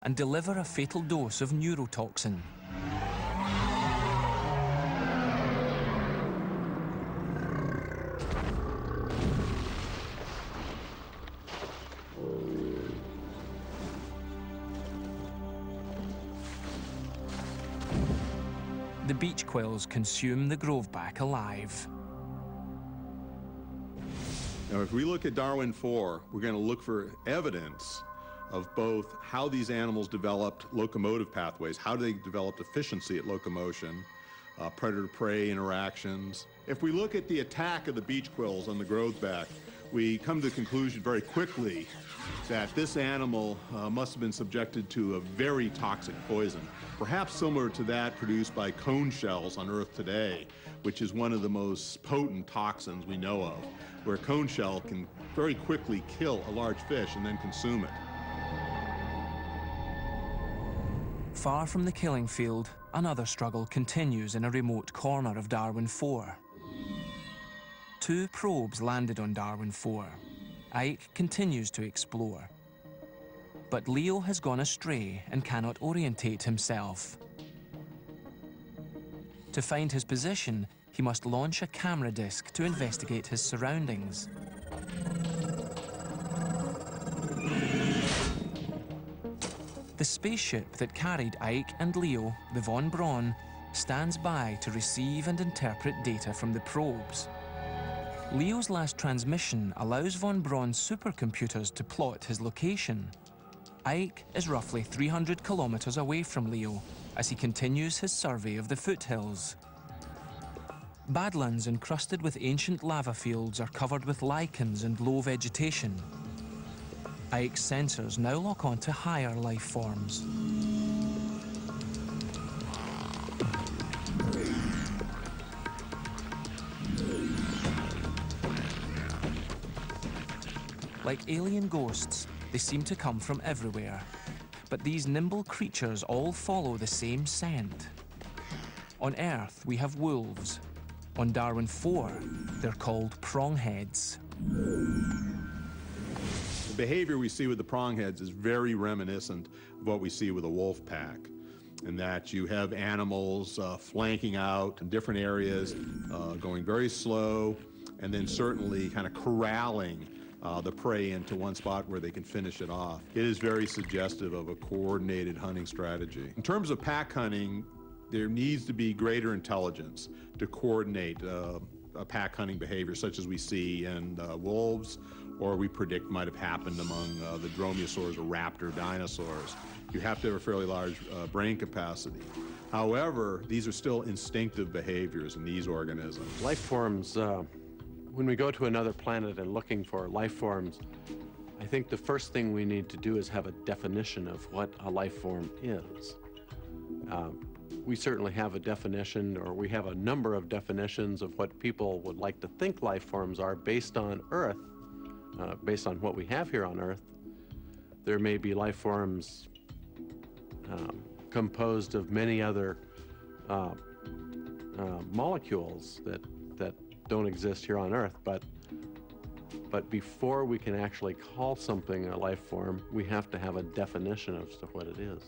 and deliver a fatal dose of neurotoxin. The beach quills consume the groveback alive. Now, if we look at Darwin 4, we're going to look for evidence of both how these animals developed locomotive pathways, how they developed efficiency at locomotion, predator-prey interactions. If we look at the attack of the beach quills on the groveback, we come to the conclusion very quickly that this animal must have been subjected to a very toxic poison, perhaps similar to that produced by cone shells on Earth today, which is one of the most potent toxins we know of, where a cone shell can very quickly kill a large fish and then consume it. Far from the killing field, another struggle continues in a remote corner of Darwin 4. 2 probes landed on Darwin 4. Ike continues to explore. But Leo has gone astray and cannot orientate himself. To find his position, he must launch a camera disc to investigate his surroundings. The spaceship that carried Ike and Leo, the Von Braun, stands by to receive and interpret data from the probes. Leo's last transmission allows Von Braun's supercomputers to plot his location. Ike is roughly 300 kilometers away from Leo as he continues his survey of the foothills. Badlands encrusted with ancient lava fields are covered with lichens and low vegetation. Ike's sensors now lock onto higher life forms. Like alien ghosts, they seem to come from everywhere. But these nimble creatures all follow the same scent. On Earth, we have wolves. On Darwin 4, they're called prongheads. The behavior we see with the prongheads is very reminiscent of what we see with a wolf pack, in that you have animals flanking out in different areas, going very slow, and then certainly kind of corralling the prey into one spot where they can finish it off. It is very suggestive of a coordinated hunting strategy. In terms of pack hunting, there needs to be greater intelligence to coordinate a pack hunting behavior such as we see in wolves, or we predict might have happened among the dromaeosaurs or raptor dinosaurs. You have to have a fairly large brain capacity. However, these are still instinctive behaviors in these organisms. Life forms, when we go to another planet and looking for life forms, I think the first thing we need to do is have a definition of what a life form is. We certainly have a definition, or we have a number of definitions of what people would like to think life forms are based on Earth, based on what we have here on Earth. There may be life forms composed of many other molecules that don't exist here on Earth, but before we can actually call something a life form, we have to have a definition as to what it is.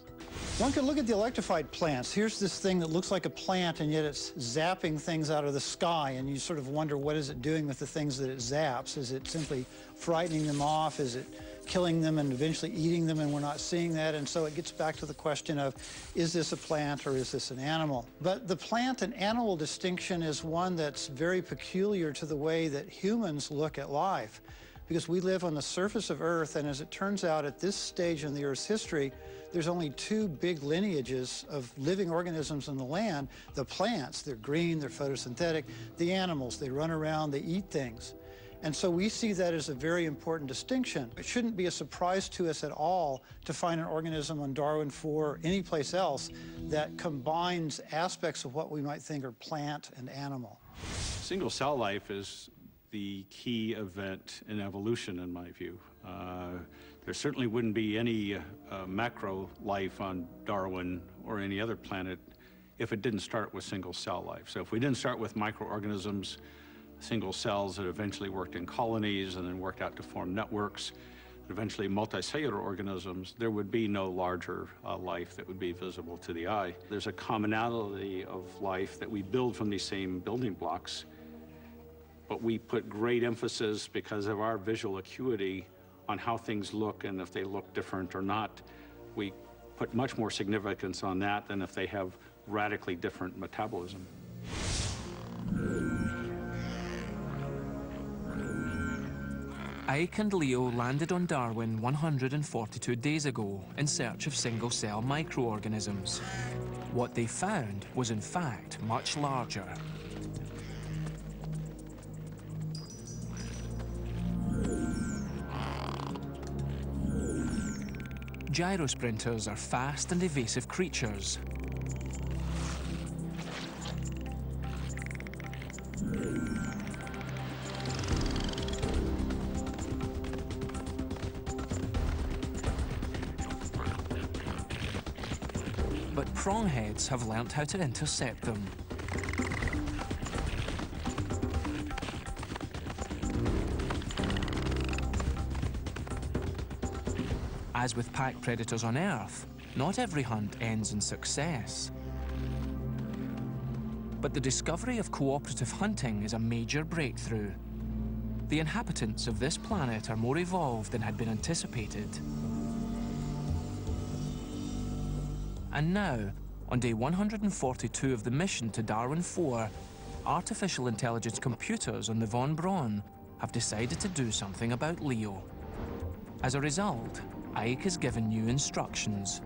One can look at the electrified plants. Here's this thing that looks like a plant, and yet it's zapping things out of the sky, and you sort of wonder, what is it doing with the things that it zaps? Is it simply frightening them off? Is it killing them and eventually eating them, and we're not seeing that? And so it gets back to the question of, is this a plant or is this an animal? But the plant and animal distinction is one that's very peculiar to the way that humans look at life, because we live on the surface of Earth, and as it turns out, at this stage in the Earth's history, there's only 2 big lineages of living organisms on the land. The plants, they're green, they're photosynthetic. The animals, they run around, they eat things. And so we see that as a very important distinction. It shouldn't be a surprise to us at all to find an organism on Darwin 4 or any place else that combines aspects of what we might think are plant and animal. Single cell life is the key event in evolution, in my view. There certainly wouldn't be any macro life on Darwin or any other planet if it didn't start with single cell life. So if we didn't start with microorganisms, single cells that eventually worked in colonies and then worked out to form networks, eventually multicellular organisms, there would be no larger life that would be visible to the eye. There's a commonality of life that we build from these same building blocks, but we put great emphasis because of our visual acuity on how things look and if they look different or not. We put much more significance on that than if they have radically different metabolism. Ike and Leo landed on Darwin 142 days ago in search of single-cell microorganisms. What they found was in fact much larger. Gyrosprinters are fast and evasive creatures. But prongheads have learnt how to intercept them. As with pack predators on Earth, not every hunt ends in success. But the discovery of cooperative hunting is a major breakthrough. The inhabitants of this planet are more evolved than had been anticipated. And now, on day 142 of the mission to Darwin 4, artificial intelligence computers on the Von Braun have decided to do something about Leo. As a result, Ike is given new instructions.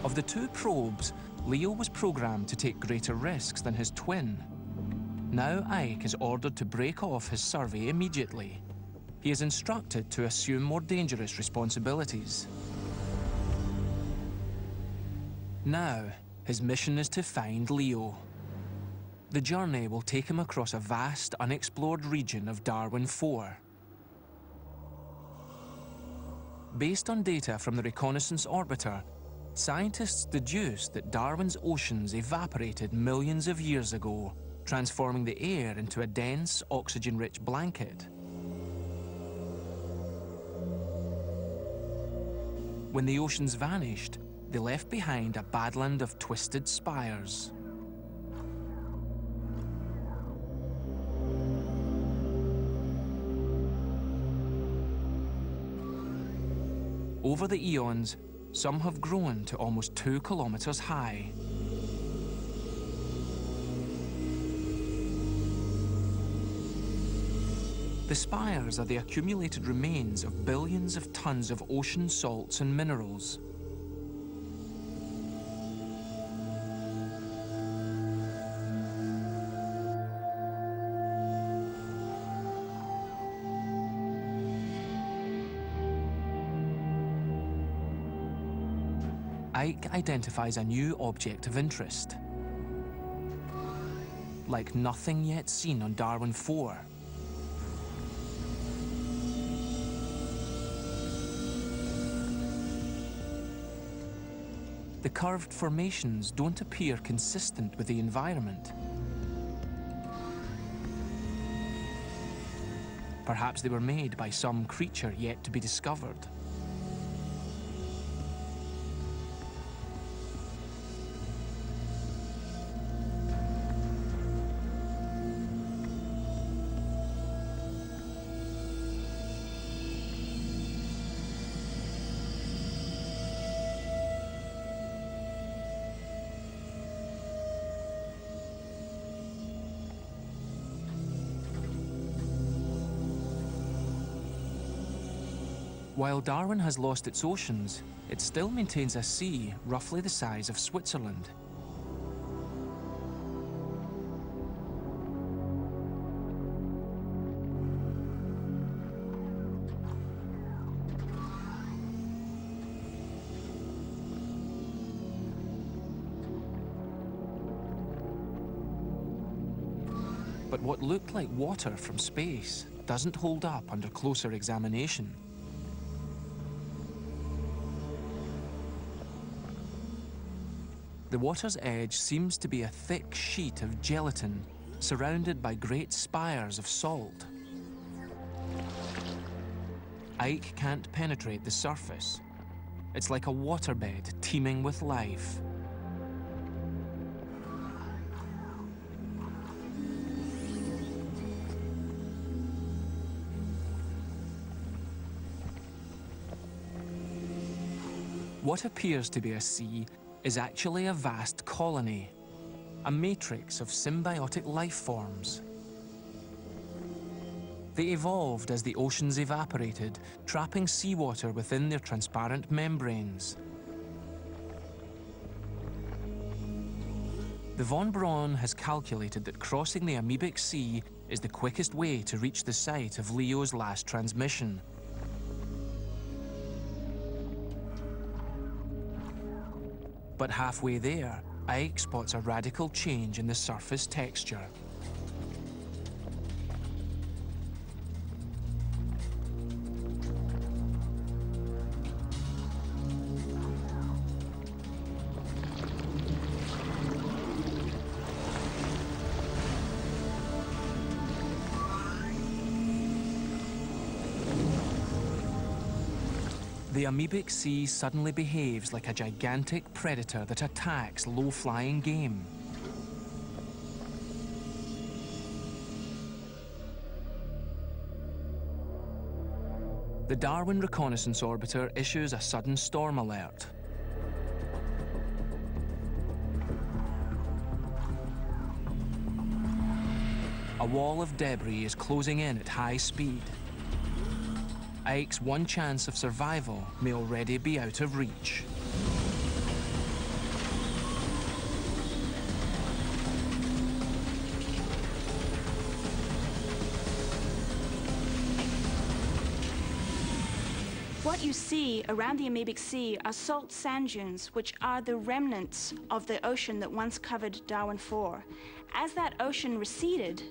Of the two probes, Leo was programmed to take greater risks than his twin. Now Ike is ordered to break off his survey immediately. He is instructed to assume more dangerous responsibilities. Now, his mission is to find Leo. The journey will take him across a vast, unexplored region of Darwin 4. Based on data from the reconnaissance orbiter, scientists deduced that Darwin's oceans evaporated millions of years ago, transforming the air into a dense, oxygen-rich blanket. When the oceans vanished, they left behind a badland of twisted spires. Over the eons, some have grown to almost 2 kilometers high. The spires are the accumulated remains of billions of tons of ocean salts and minerals. Ike identifies a new object of interest. Like nothing yet seen on Darwin 4. The curved formations don't appear consistent with the environment. Perhaps they were made by some creature yet to be discovered. While Darwin has lost its oceans, it still maintains a sea roughly the size of Switzerland. But what looked like water from space doesn't hold up under closer examination. The water's edge seems to be a thick sheet of gelatin surrounded by great spires of salt. Ike can't penetrate the surface. It's like a waterbed teeming with life. What appears to be a sea is actually a vast colony, a matrix of symbiotic life forms. They evolved as the oceans evaporated, trapping seawater within their transparent membranes. The Von Braun has calculated that crossing the Amoebic Sea is the quickest way to reach the site of Leo's last transmission. But halfway there, Ike spots a radical change in the surface texture. The Amoebic Sea suddenly behaves like a gigantic predator that attacks low-flying game. The Darwin Reconnaissance Orbiter issues a sudden storm alert. A wall of debris is closing in at high speed. Ike's one chance of survival may already be out of reach. What you see around the Amoebic Sea are salt sand dunes, which are the remnants of the ocean that once covered Darwin 4. As that ocean receded,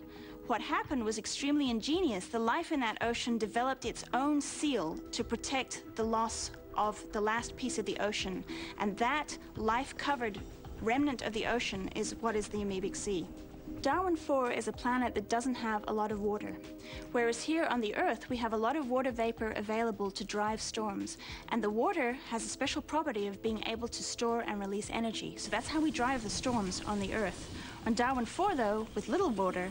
what happened was extremely ingenious. The life in that ocean developed its own seal to protect the loss of the last piece of the ocean. And that life-covered remnant of the ocean is what is the Amoebic Sea. Darwin 4 is a planet that doesn't have a lot of water, whereas here on the Earth we have a lot of water vapor available to drive storms, and the water has a special property of being able to store and release energy. So that's how we drive the storms on the Earth. On Darwin 4, though, with little water,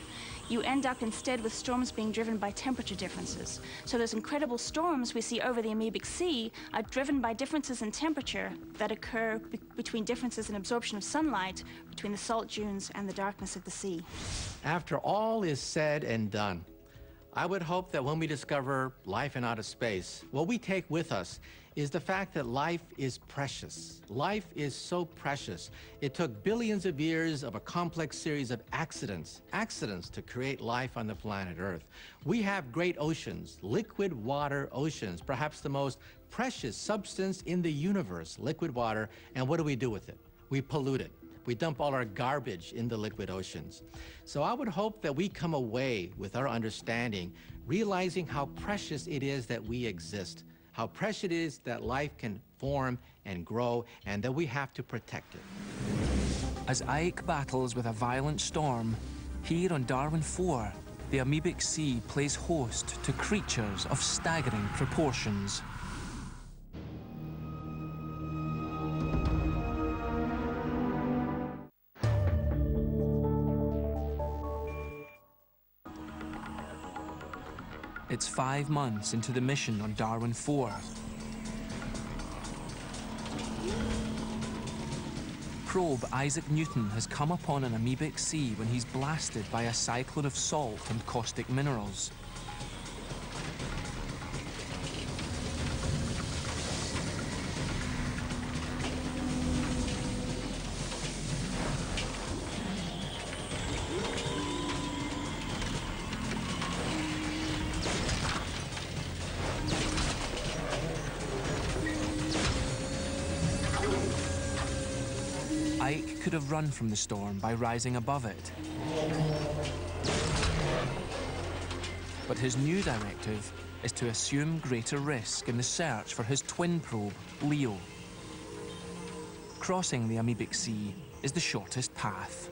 you end up instead with storms being driven by temperature differences. So those incredible storms we see over the Amoebic Sea are driven by differences in temperature that occur between differences in absorption of sunlight between the salt dunes and the darkness of the sea. After all is said and done, I would hope that when we discover life in outer space, what we take with us is the fact that life is precious. Life is so precious. It took billions of years of a complex series of accidents to create life on the planet Earth. We have great oceans, liquid water oceans, perhaps the most precious substance in the universe, liquid water. And what do we do with it? We pollute it. We dump all our garbage in the liquid oceans. So I would hope that we come away with our understanding, realizing how precious it is that we exist, how precious it is that life can form and grow, and that we have to protect it. As Ike battles with a violent storm, here on Darwin 4, the Amoebic Sea plays host to creatures of staggering proportions. It's 5 months into the mission on Darwin 4. Probe Isaac Newton has come upon an Amoebic Sea when he's blasted by a cyclone of salt and caustic minerals. Ike could have run from the storm by rising above it. But his new directive is to assume greater risk in the search for his twin probe, Leo. crossing the Amoebic Sea is the shortest path.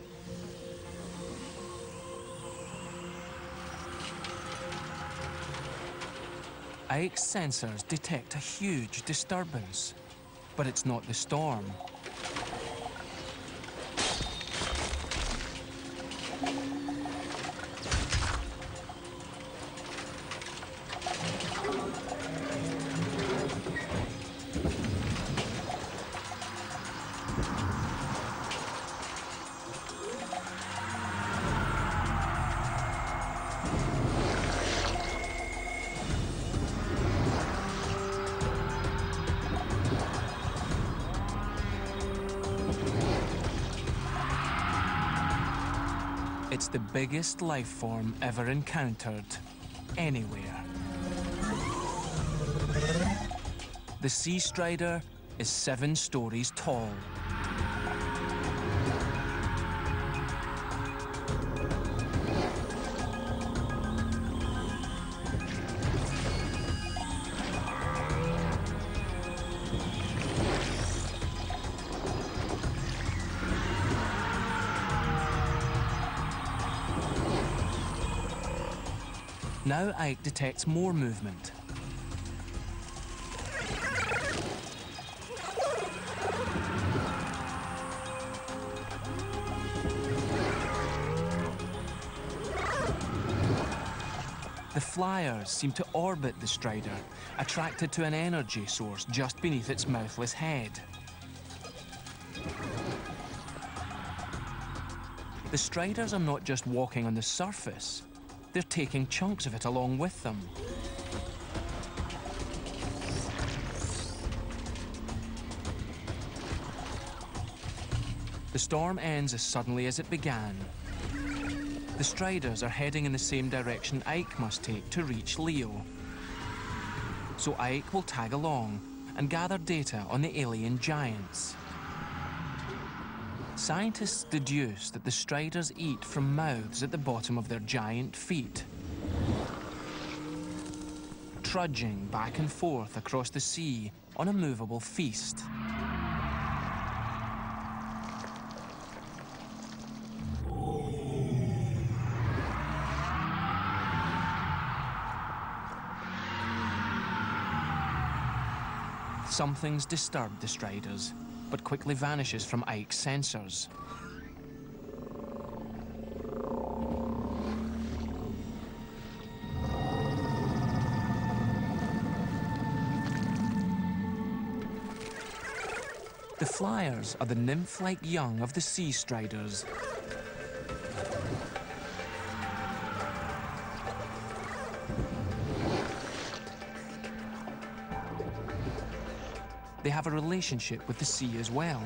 Ike's sensors detect a huge disturbance, but it's not the storm. It's the biggest life form ever encountered, anywhere. The sea strider is 7 stories tall. Now Ike detects more movement. The flyers seem to orbit the strider, attracted to an energy source just beneath its mouthless head. The striders are not just walking on the surface, they're taking chunks of it along with them. The storm ends as suddenly as it began. The striders are heading in the same direction Ike must take to reach Leo. So Ike will tag along and gather data on the alien giants. Scientists deduce that the striders eat from mouths at the bottom of their giant feet, trudging back and forth across the sea on a movable feast. Something's disturbed the striders, but quickly vanishes from Ike's sensors. The flyers are the nymph-like young of the sea striders. They have a relationship with the sea as well.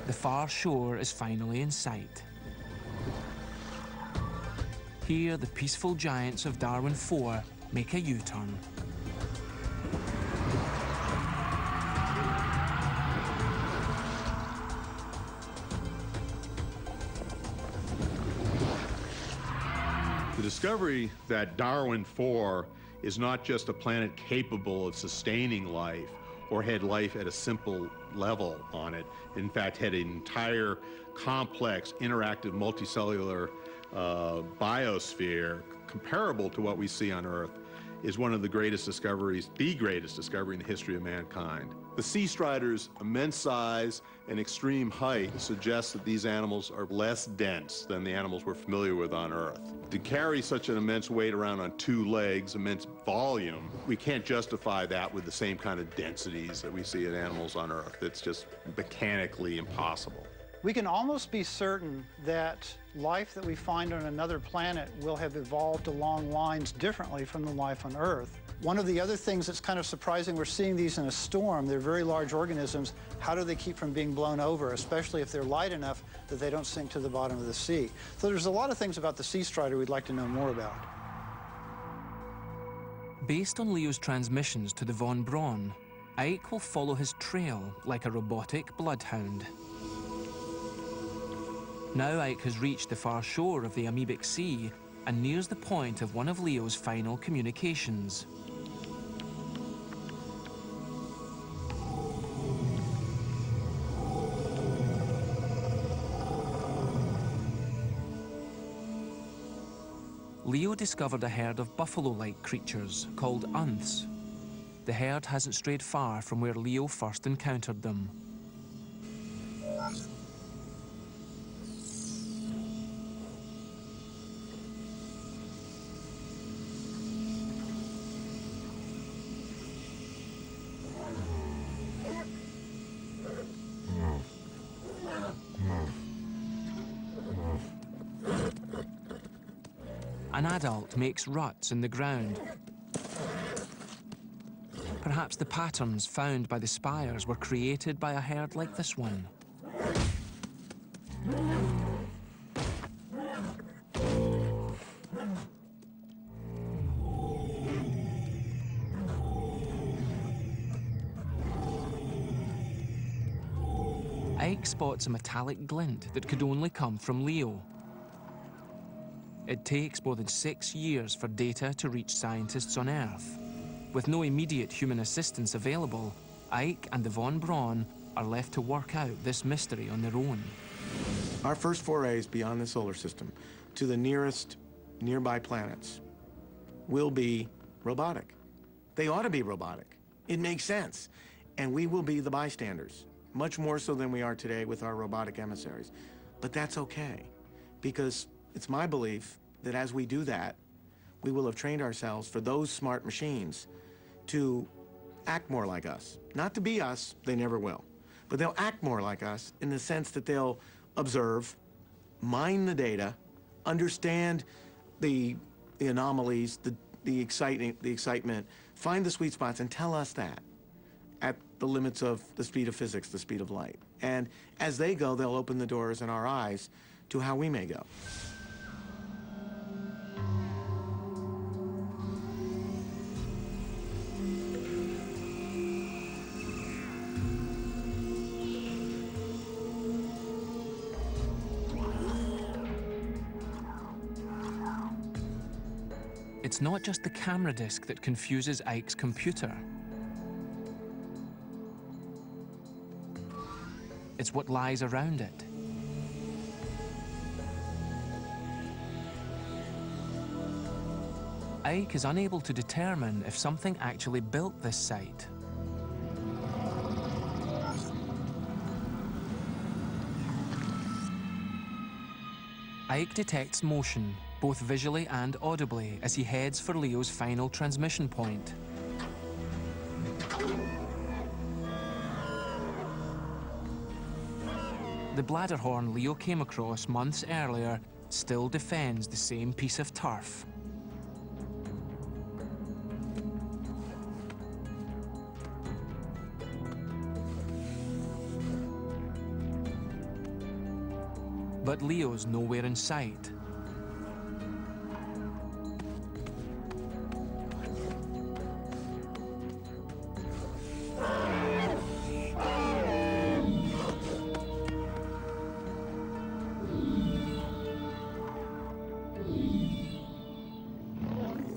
The far shore is finally in sight. Here, the peaceful giants of Darwin 4 make a U-turn. The discovery that Darwin 4 is not just a planet capable of sustaining life or had life at a simple level on it, in fact had an entire complex, interactive, multicellular biosphere comparable to what we see on Earth, is one of the greatest discoveries, the greatest discovery in the history of mankind. The sea strider's immense size and extreme height suggests that these animals are less dense than the animals we're familiar with on Earth. To carry such an immense weight around on 2 legs, immense volume, we can't justify that with the same kind of densities that we see in animals on Earth. It's just mechanically impossible. We can almost be certain that life that we find on another planet will have evolved along lines differently from the life on Earth. One of the other things that's kind of surprising, we're seeing these in a storm. They're very large organisms. How do they keep from being blown over, especially if they're light enough that they don't sink to the bottom of the sea? So there's a lot of things about the sea strider we'd like to know more about. Based on Leo's transmissions to the von Braun, Ike will follow his trail like a robotic bloodhound. Now Ike has reached the far shore of the Amoebic Sea and nears the point of one of Leo's final communications. Leo discovered a herd of buffalo-like creatures called unths. The herd hasn't strayed far from where Leo first encountered them. An adult makes ruts in the ground. Perhaps the patterns found by the spires were created by a herd like this one. Ike spots a metallic glint that could only come from Leo. It takes more than 6 years for data to reach scientists on Earth. With no immediate human assistance available, Ike and the Von Braun are left to work out this mystery on their own. Our first forays beyond the solar system to the nearest nearby planets will be robotic. They ought to be robotic. It makes sense. And we will be the bystanders, much more so than we are today with our robotic emissaries. But that's okay, because it's my belief that as we do that, we will have trained ourselves for those smart machines to act more like us. Not to be us, they never will, but they'll act more like us in the sense that they'll observe, mine the data, understand the anomalies, the excitement, find the sweet spots, and tell us that at the limits of the speed of physics, the speed of light. And as they go, they'll open the doors in our eyes to how we may go. It's not just the camera disc that confuses Ike's computer. It's what lies around it. Ike is unable to determine if something actually built this site. Ike detects motion, both visually and audibly, as he heads for Leo's final transmission point. The bladderhorn Leo came across months earlier still defends the same piece of turf. But Leo's nowhere in sight.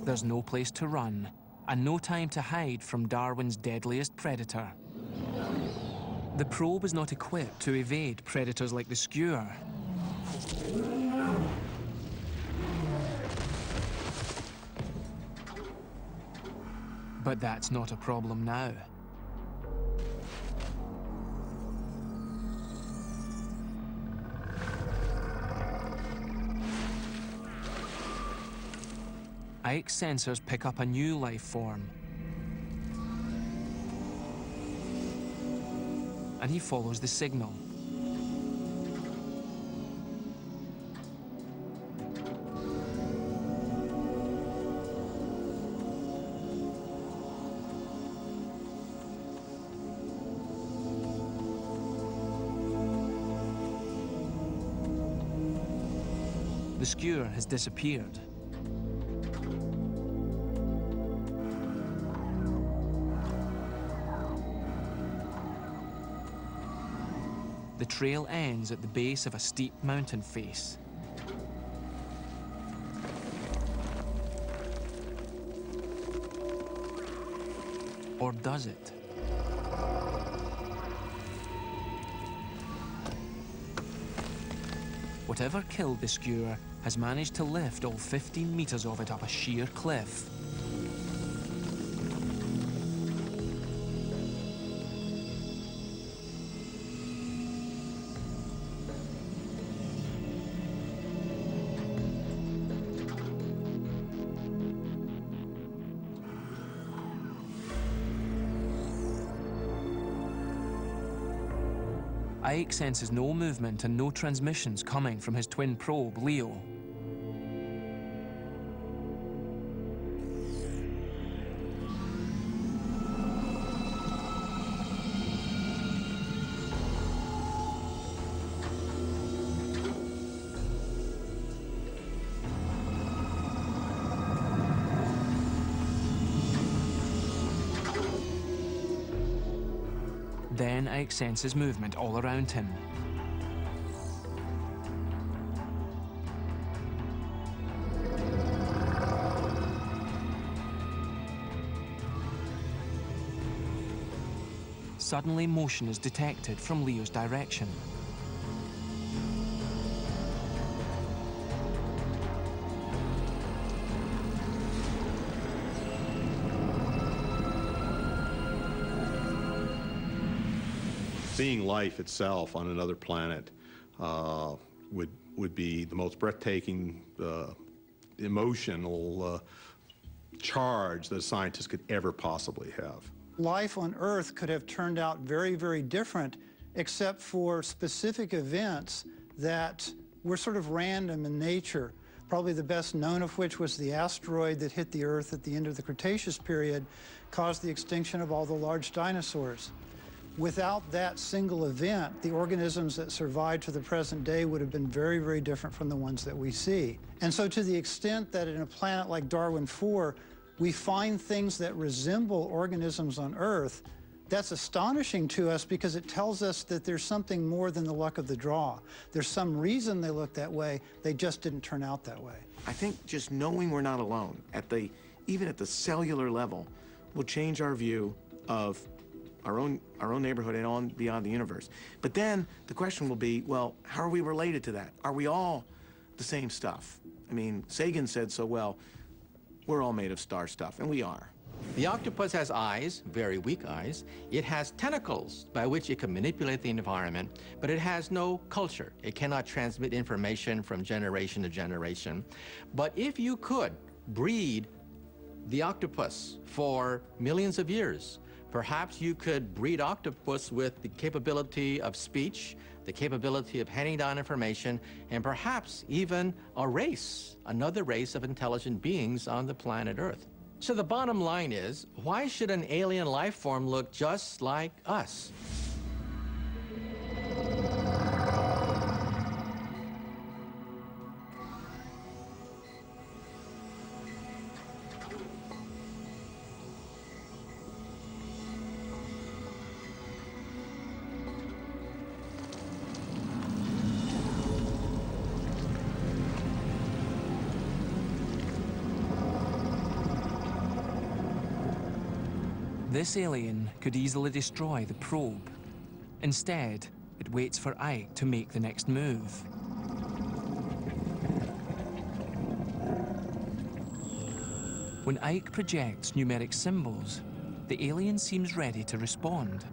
There's no place to run, and no time to hide from Darwin's deadliest predator. The probe is not equipped to evade predators like the skua. But that's not a problem now. Ike's sensors pick up a new life form. And he follows the signal. The skua has disappeared. The trail ends at the base of a steep mountain face. Or does it? Whatever killed the skewer has managed to lift all 15 meters of it up a sheer cliff. Ike senses no movement and no transmissions coming from his twin probe, Leo. Then Ike senses movement all around him. Suddenly, motion is detected from Leo's direction. Seeing life itself on another planet would be the most breathtaking emotional charge that a scientist could ever possibly have. Life on Earth could have turned out very, very different, except for specific events that were sort of random in nature. Probably the best known of which was the asteroid that hit the Earth at the end of the Cretaceous period, caused the extinction of all the large dinosaurs. Without that single event, the organisms that survived to the present day would have been very, very different from the ones that we see. And so to the extent that in a planet like Darwin IV, we find things that resemble organisms on Earth, that's astonishing to us because it tells us that there's something more than the luck of the draw. There's some reason they look that way, they just didn't turn out that way. I think just knowing we're not alone, even at the cellular level, will change our view of our own neighborhood and on beyond the universe. But then the question will be, well, how are we related to that? Are we all the same stuff? I mean, Sagan said so well, we're all made of star stuff, and we are. The octopus has eyes, very weak eyes. It has tentacles by which it can manipulate the environment, but it has no culture. It cannot transmit information from generation to generation. But if you could breed the octopus for millions of years, perhaps you could breed octopus with the capability of speech, the capability of handing down information, and perhaps even a race, another race of intelligent beings on the planet Earth. So the bottom line is, why should an alien life form look just like us? This alien could easily destroy the probe. Instead, it waits for Ike to make the next move. When Ike projects numeric symbols, the alien seems ready to respond.